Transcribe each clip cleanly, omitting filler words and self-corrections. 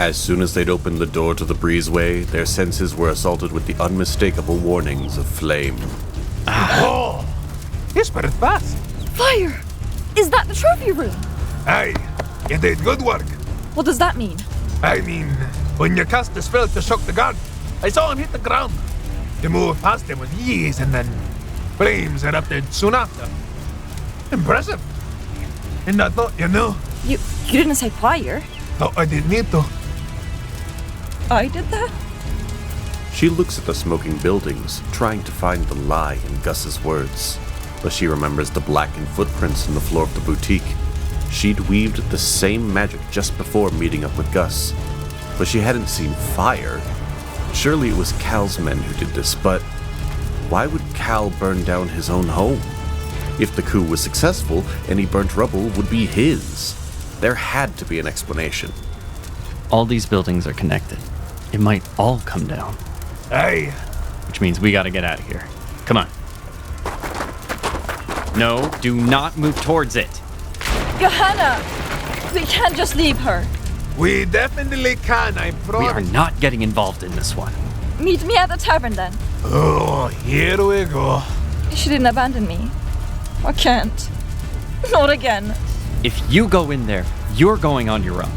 As soon as they'd opened the door to the breezeway, their senses were assaulted with the unmistakable warnings of flame. Oh! You sped it fast. Fire! Is that the trophy room? Aye, you did good work. What does that mean? I mean, when you cast the spell to shock the guard, I saw him hit the ground. You moved past him with ease and then flames erupted soon after. Impressive. And I thought you knew. You didn't say fire. Thought I didn't need to. I did that? She looks at the smoking buildings, trying to find the lie in Gus's words. But she remembers the blackened footprints in the floor of the boutique. She'd weaved the same magic just before meeting up with Gus. But she hadn't seen fire. Surely it was Cal's men who did this, but why would Cal burn down his own home? If the coup was successful, any burnt rubble would be his. There had to be an explanation. All these buildings are connected. It might all come down. Aye. Which means we gotta get out of here. Come on. No, do not move towards it. Johanna! We can't just leave her. We definitely can, I promise. We are not getting involved in this one. Meet me at the tavern then. Oh, here we go. She didn't abandon me. I can't. Not again. If you go in there, you're going on your own.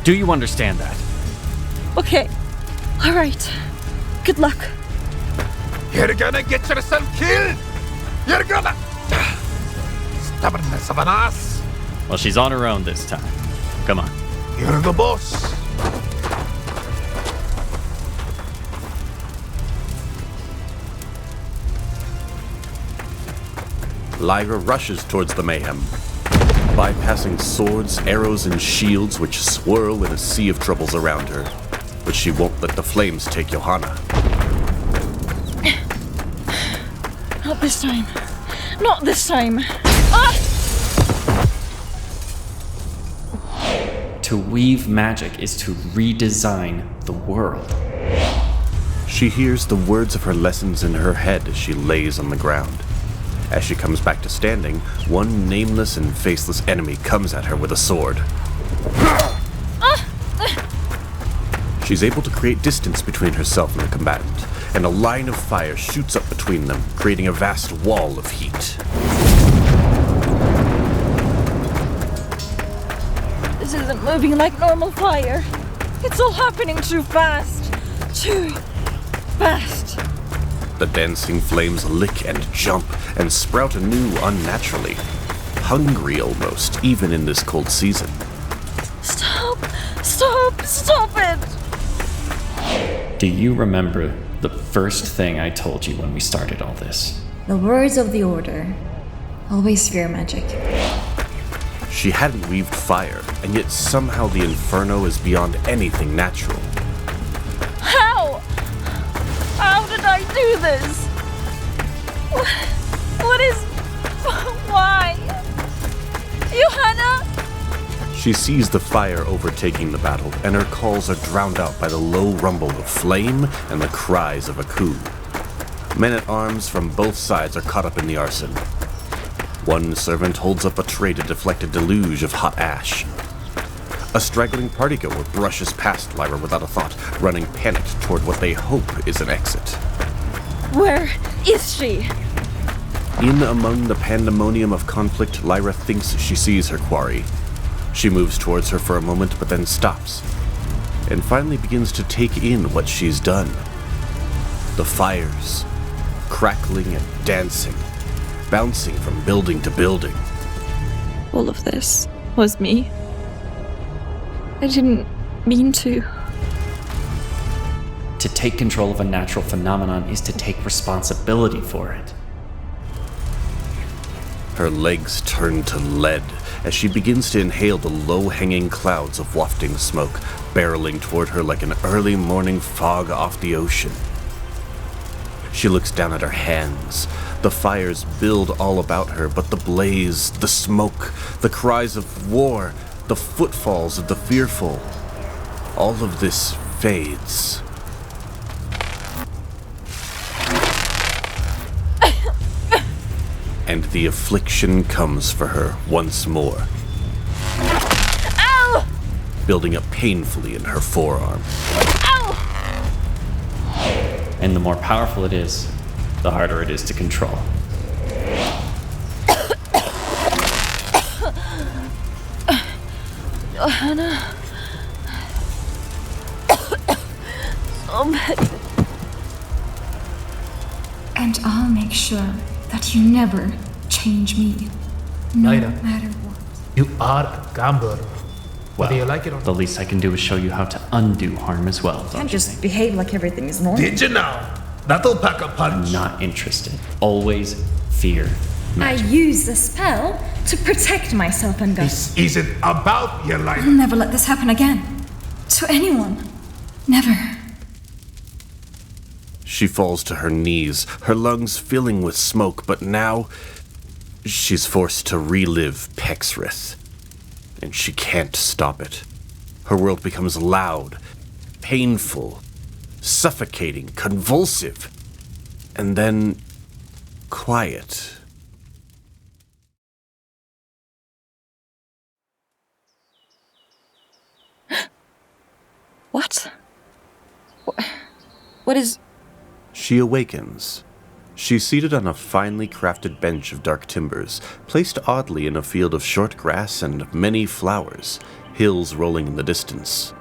Do you understand that? Okay. All right. Good luck. You're gonna get yourself killed! You're gonna... Stubbornness of an ass! Well, she's on her own this time. Come on. You're the boss. Lyra rushes towards the mayhem, bypassing swords, arrows, and shields which swirl in a sea of troubles around her. But she won't let the flames take Johanna. Not this time. Not this time. Ah! To weave magic is to redesign the world. She hears the words of her lessons in her head as she lays on the ground. As she comes back to standing, one nameless and faceless enemy comes at her with a sword. She's able to create distance between herself and the combatant, and a line of fire shoots up between them, creating a vast wall of heat. This isn't moving like normal fire. It's all happening too fast. Too fast. The dancing flames lick and jump and sprout anew unnaturally. Hungry almost, even in this cold season. Stop! Stop! Stop it! Do you remember the first thing I told you when we started all this? The words of the Order. Always fear magic. She hadn't weaved fire, and yet somehow the inferno is beyond anything natural. How? How did I do this? What is... Why? Johanna? She sees the fire overtaking the battle, and her calls are drowned out by the low rumble of flame and the cries of a coup. Men-at-arms from both sides are caught up in the arson. One servant holds up a tray to deflect a deluge of hot ash. A straggling partygoer brushes past Lyra without a thought, running panicked toward what they hope is an exit. Where is she? In among the pandemonium of conflict, Lyra thinks she sees her quarry. She moves towards her for a moment, but then stops, and finally begins to take in what she's done. The fires, crackling and dancing, bouncing from building to building. All of this was me. I didn't mean to. To take control of a natural phenomenon is to take responsibility for it. Her legs turn to lead as she begins to inhale the low-hanging clouds of wafting smoke, barreling toward her like an early morning fog off the ocean. She looks down at her hands. The fires build all about her, but the blaze, the smoke, the cries of war, the footfalls of the fearful, all of this fades. And the affliction comes for her once more. Ow! building up painfully in her forearm. And the more powerful it is, the harder it is to control. Johanna. So many. And I'll make sure that you never change me. No Lyra. matter what. You are a gambler. Whether you like it or The not. least I can do is show you how to undo harm as well, don't Can't you just think? behave like everything is normal. Did you now? That'll pack a punch. Not interested. Always fear I magic. use the spell to protect myself and Gus. This isn't about your life. I'll never let this happen again. To anyone. Never. She falls to her knees, her lungs filling with smoke, but now she's forced to relive Pexrith. And she can't stop it. Her world becomes loud, painful, suffocating, convulsive, and then quiet. What? What is... She awakens. She's seated on a finely crafted bench of dark timbers, placed oddly in a field of short grass and many flowers, hills rolling in the distance.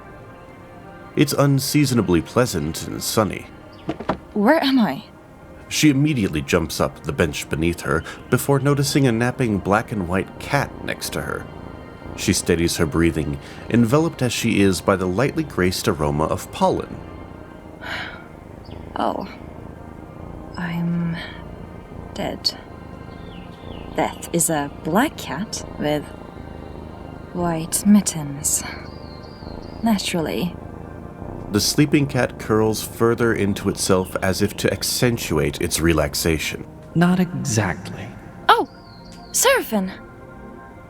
It's unseasonably pleasant and sunny. Where am I? She immediately jumps up the bench beneath her before noticing a napping black and white cat next to her. She steadies her breathing, enveloped as she is by the lightly graced aroma of pollen. Oh. I'm... dead. Death is a black cat with white mittens. Naturally. The sleeping cat curls further into itself as if to accentuate its relaxation. Not exactly. Oh! Seraphin!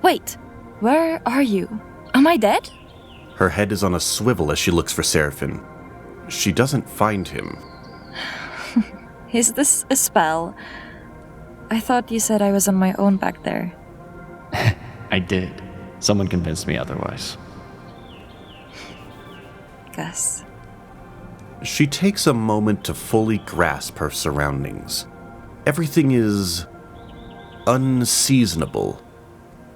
Wait, where are you? Am I dead? Her head is on a swivel as she looks for Seraphin. She doesn't find him. Is this a spell? I thought you said I was on my own back there. I did. Someone convinced me otherwise. Gus. She takes a moment to fully grasp her surroundings. Everything is unseasonable,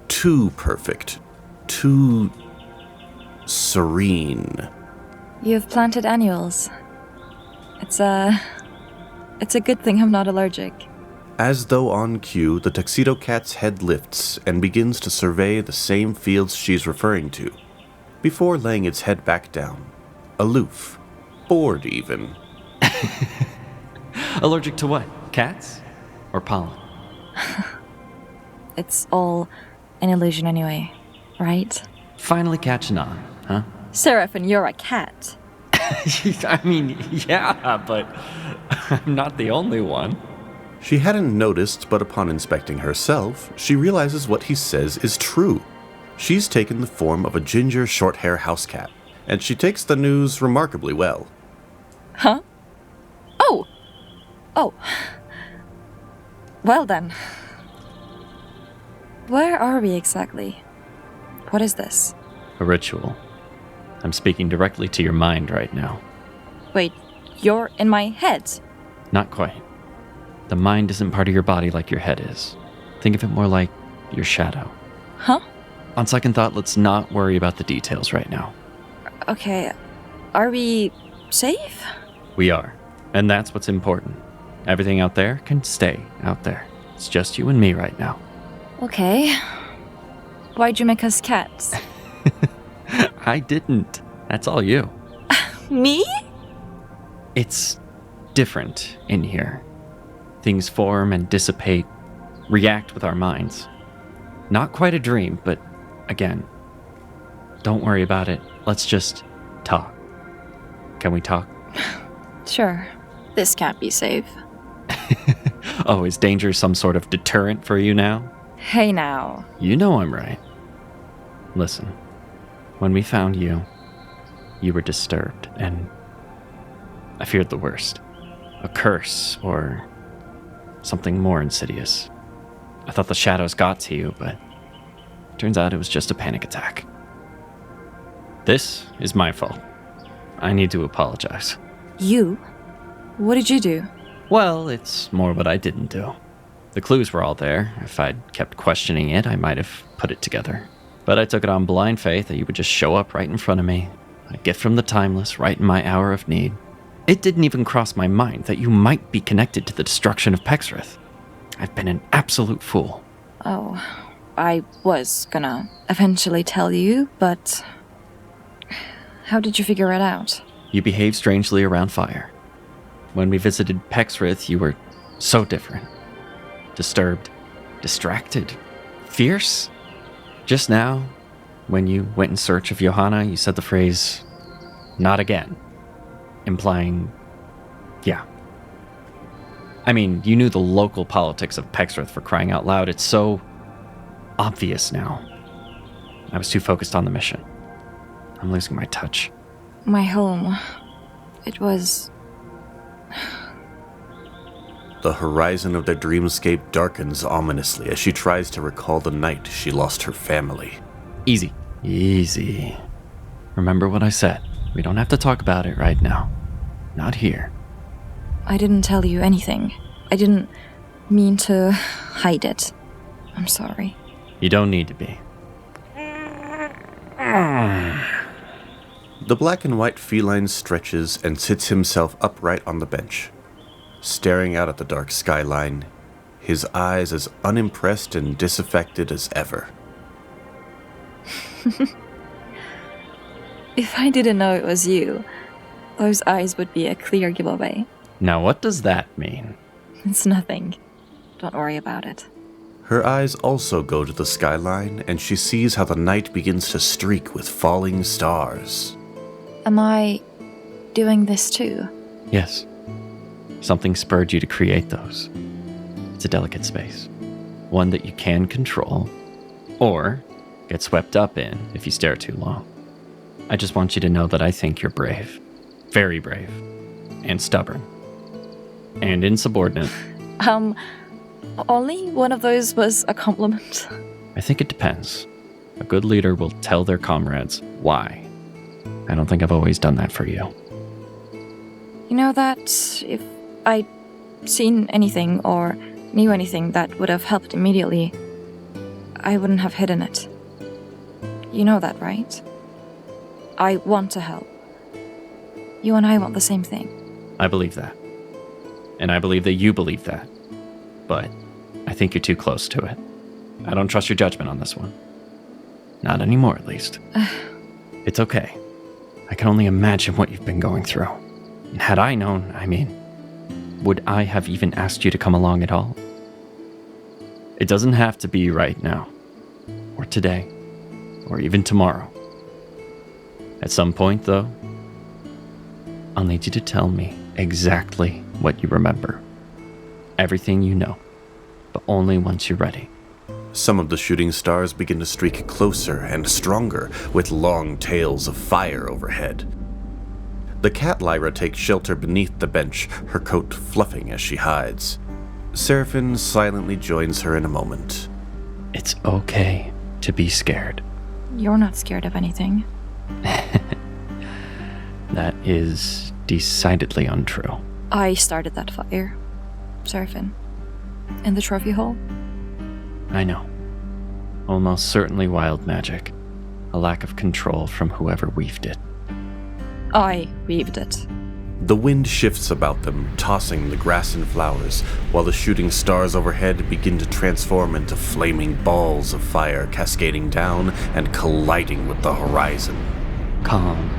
too perfect, too serene. You've planted annuals. It's a good thing I'm not allergic. As though on cue, the tuxedo cat's head lifts and begins to survey the same fields she's referring to, before laying its head back down, aloof, bored even. Allergic to what? Cats? Or pollen? It's all an illusion anyway, right? Finally catching on, huh? Seraphin, you're a cat. I mean, yeah, but I'm not the only one. She hadn't noticed, but upon inspecting herself, she realizes what he says is true. She's taken the form of a ginger short-hair house cat, and she takes the news remarkably well. Huh? Oh! Oh. Well then. Where are we exactly? What is this? A ritual. I'm speaking directly to your mind right now. Wait, you're in my head? Not quite. The mind isn't part of your body like your head is. Think of it more like your shadow. Huh? On second thought, let's not worry about the details right now. Okay, are we safe? We are. And that's what's important. Everything out there can stay out there. It's just you and me right now. Okay. Why'd you make us cats? I didn't. That's all you. Me? It's different in here. Things form and dissipate, react with our minds. Not quite a dream, but again, don't worry about it. Let's just talk. Can we talk? Sure. This can't be safe. Oh, is danger some sort of deterrent for you now? Hey now. You know I'm right. Listen, when we found you, you were disturbed, and I feared the worst. A curse, or something more insidious. I thought the shadows got to you, but turns out it was just a panic attack. This is my fault. I need to apologize. You? What did you do? Well, it's more what I didn't do. The clues were all there. If I'd kept questioning it, I might have put it together. But I took it on blind faith that you would just show up right in front of me, a gift from the timeless, right in my hour of need. It didn't even cross my mind that you might be connected to the destruction of Pexrith. I've been an absolute fool. Oh, I was gonna eventually tell you, but... How did you figure it out? You behaved strangely around fire. When we visited Pexrith, you were so different. Disturbed, distracted, fierce. Just now, when you went in search of Johanna, you said the phrase, "not again," implying, yeah. I mean, you knew the local politics of Pexrith, for crying out loud. It's so obvious now. I was too focused on the mission. I'm losing my touch. My home. It was... The horizon of their dreamscape darkens ominously as she tries to recall the night she lost her family. Easy. Easy. Remember what I said. We don't have to talk about it right now. Not here. I didn't tell you anything. I didn't mean to hide it. I'm sorry. You don't need to be. The black and white feline stretches and sits himself upright on the bench, staring out at the dark skyline, his eyes as unimpressed and disaffected as ever. If I didn't know it was you, those eyes would be a clear giveaway. Now what does that mean? It's nothing. Don't worry about it. Her eyes also go to the skyline, and she sees how the night begins to streak with falling stars. Am I doing this too? Yes. Something spurred you to create those. It's a delicate space. One that you can control, or get swept up in if you stare too long. I just want you to know that I think you're brave. Very brave. And stubborn. And insubordinate. Only one of those was a compliment. I think it depends. A good leader will tell their comrades why. I don't think I've always done that for you. You know that if I'd seen anything or knew anything that would have helped immediately, I wouldn't have hidden it. You know that, right? I want to help. You and I want the same thing. I believe that. And I believe that you believe that. But I think you're too close to it. I don't trust your judgment on this one. Not anymore, at least. It's okay. I can only imagine what you've been going through. And had I known, would I have even asked you to come along at all? It doesn't have to be right now, or today, or even tomorrow. At some point, though, I'll need you to tell me exactly what you remember. Everything you know, but only once you're ready. Some of the shooting stars begin to streak closer and stronger, with long tails of fire overhead. The cat Lyra takes shelter beneath the bench, her coat fluffing as she hides. Seraphin silently joins her in a moment. It's okay to be scared. You're not scared of anything. That is decidedly untrue. I started that fire, Seraphin. In the trophy hall. I know. Almost certainly wild magic. A lack of control from whoever weaved it. I weaved it. The wind shifts about them, tossing the grass and flowers, while the shooting stars overhead begin to transform into flaming balls of fire cascading down and colliding with the horizon. Calm.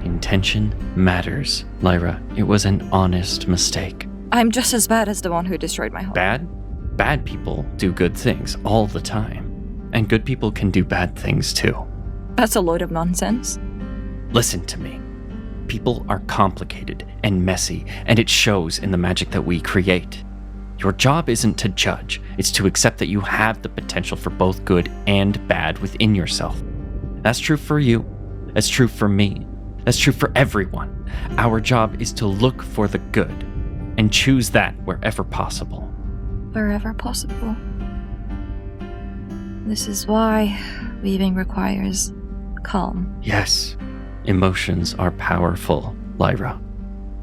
Intention matters, Lyra. It was an honest mistake. I'm just as bad as the one who destroyed my home. Bad? Bad people do good things all the time. And good people can do bad things too. That's a load of nonsense. Listen to me. People are complicated and messy, and it shows in the magic that we create. Your job isn't to judge, it's to accept that you have the potential for both good and bad within yourself. That's true for you. That's true for me. That's true for everyone. Our job is to look for the good and choose that wherever possible. Wherever possible. This is why weaving requires calm. Yes, emotions are powerful, Lyra,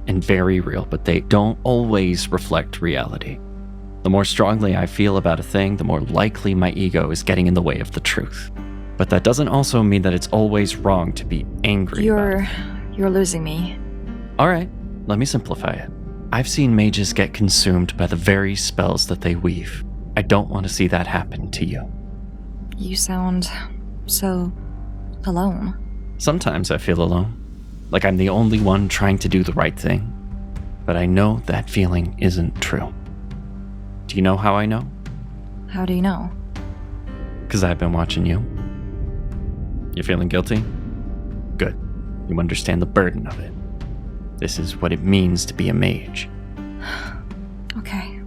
and very real, but they don't always reflect reality. The more strongly I feel about a thing, the more likely my ego is getting in the way of the truth. But that doesn't also mean that it's always wrong to be angry about it. You're losing me. All right, let me simplify it. I've seen mages get consumed by the very spells that they weave. I don't want to see that happen to you. You sound so alone. Sometimes I feel alone, like I'm the only one trying to do the right thing. But I know that feeling isn't true. Do you know how I know? How do you know? Because I've been watching you. You feeling guilty? Good. You understand the burden of it. This is what it means to be a mage. Okay.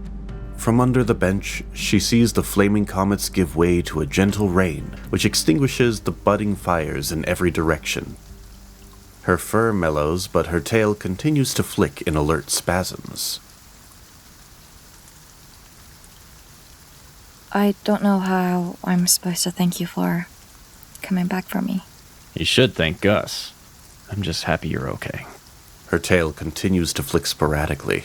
From under the bench, she sees the flaming comets give way to a gentle rain, which extinguishes the budding fires in every direction. Her fur mellows, but her tail continues to flick in alert spasms. I don't know how I'm supposed to thank you for coming back for me. You should thank Gus. I'm just happy you're okay. Her tail continues to flick sporadically.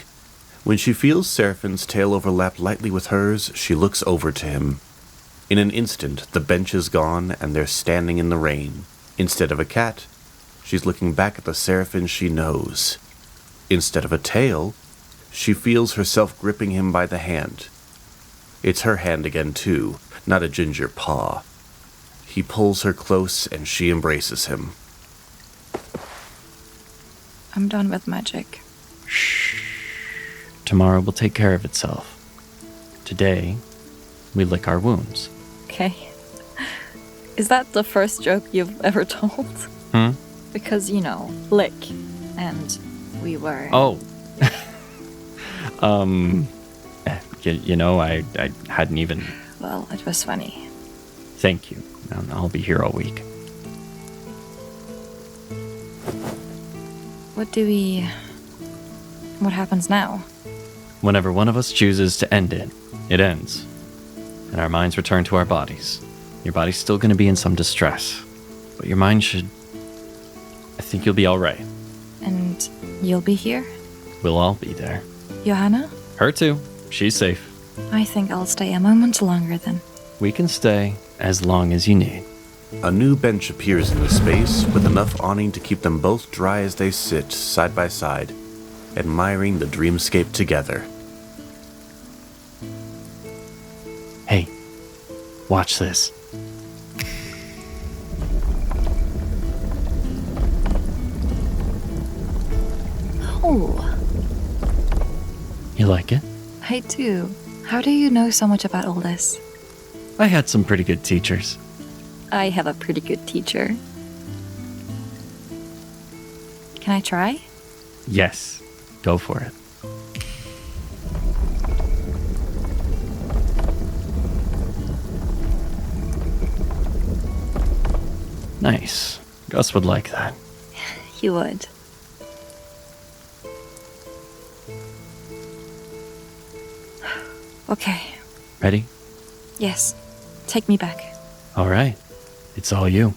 When she feels Seraphin's tail overlap lightly with hers, she looks over to him. In an instant, the bench is gone and they're standing in the rain. Instead of a cat, she's looking back at the Seraphin she knows. Instead of a tail, she feels herself gripping him by the hand. It's her hand again, too, not a ginger paw. He pulls her close and she embraces him. I'm done with magic. Shh. Tomorrow will take care of itself. Today, we lick our wounds. Okay. Is that the first joke you've ever told? Because, lick, and we were... Oh. I hadn't even... Well, it was funny. Thank you. I'll be here all week. What happens now? Whenever one of us chooses to end it, it ends. And our minds return to our bodies. Your body's still going to be in some distress, but your mind should... I think you'll be all right. And you'll be here? We'll all be there. Johanna? Her too. She's safe. I think I'll stay a moment longer then. We can stay as long as you need. A new bench appears in the space with enough awning to keep them both dry as they sit side by side, admiring the dreamscape together. Hey, watch this. Oh, You like it? I do. How do you know so much about all this? I had some pretty good teachers. I have a pretty good teacher. Can I try? Yes, go for it. Nice. Gus would like that. He would. Okay. Ready? Yes. Take me back. All right. It's all you.